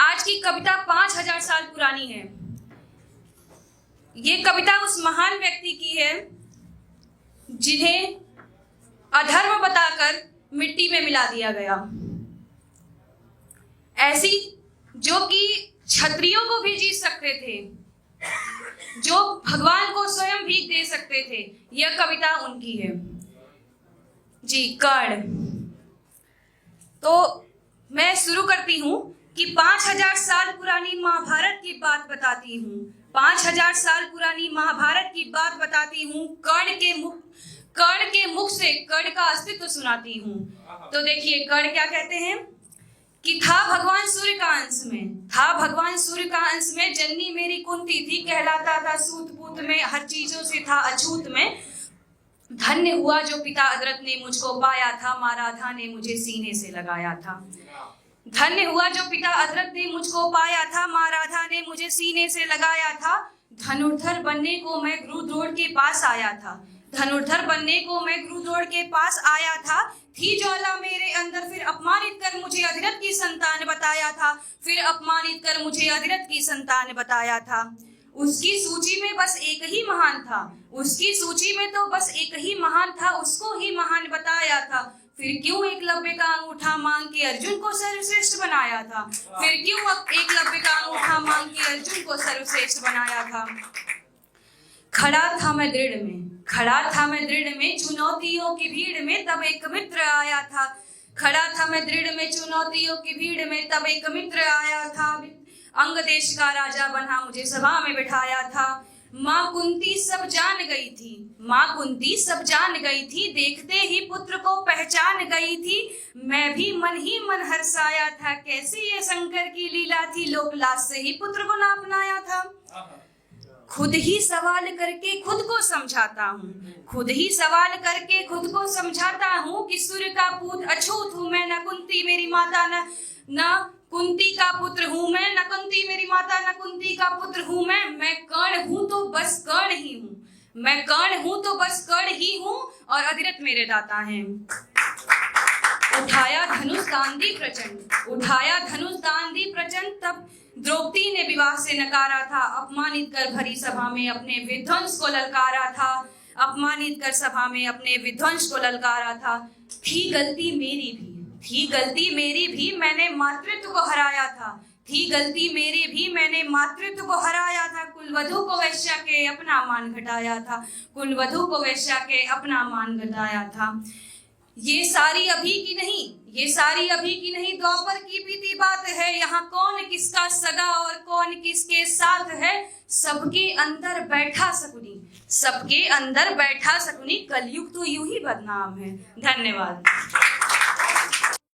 आज की कविता 5000 साल पुरानी है। ये कविता उस महान व्यक्ति की है जिन्हें अधर्म बताकर मिट्टी में मिला दिया गया, ऐसी जो कि क्षत्रियों को भी जीत सकते थे, जो भगवान को स्वयं भीख दे सकते थे। यह कविता उनकी है जी, कर्ण। तो मैं शुरू करती हूं कि 5000 साल पुरानी महाभारत की बात बताती हूँ। 5000 साल पुरानी महाभारत की बात बताती हूँ। कर्ण के मुख से कर्ण का अस्तित्व सुनाती हूँ। तो देखिए कर्ण क्या कहते हैं कि था भगवान सूर्य का अंश में, जननी मेरी कुंती थी, कहलाता था सूत पूत में, हर चीजों से था अछूत में। धन्य हुआ जो पिता अदरक ने मुझको पाया था, माँ राधा ने मुझे सीने से लगाया था। धन्य हुआ जो पिता अदरक ने मुझको पाया था, माँ राधा ने मुझे सीने से लगाया था। धनुर्धर बनने को मैं गुरुद्रोण के पास आया था, थी ज्वाला मेरे अंदर, फिर अपमानित कर मुझे अधिरथ की संतान बताया था। उसकी सूची में बस एक ही महान था, उसको ही महान बताया था। फिर क्यों एकलव्य का अंगूठा मांग के अर्जुन को सर्वश्रेष्ठ बनाया था। खड़ा था मैं दृढ़ में चुनौतियों की भीड़ में, तब एक मित्र आया था। अंग देश का राजा बना मुझे सभा में बिठाया था। माँ कुंती सब जान गई थी, देखते ही पुत्र को पहचान गई थी। मैं भी मन ही मन हर्षाया था, कैसी ये शंकर की लीला थी, लोकलाज से ही पुत्र को ना अपनाया था। खुद ही सवाल करके खुद को समझाता हूँ कि सूर्य का पूत अछूत हूँ मैं, न कुंती मेरी माता न कुंती का पुत्र हूँ मैं, न कुंती मेरी माता न कुंती का पुत्र हूँ मैं कर्ण हूँ तो बस कर्ण ही हूँ और अधिरथ मेरे दाता हैं। उठाया धनुष दान दी प्रचंड, तब द्रौपदी ने विवाह से नकारा था। अपमानित कर भरी सभा में अपने विध्वंस को ललकारा था। थी गलती मेरी भी मैंने मातृत्व को हराया था। कुलवधु को वैश्या के अपना मान घटाया था। ये सारी अभी की नहीं द्वापर की बीती बात है। यहाँ कौन किसका सगा और कौन किसके साथ है। सबके अंदर बैठा सकुनी, कलयुग तो यूं ही बदनाम है। धन्यवाद।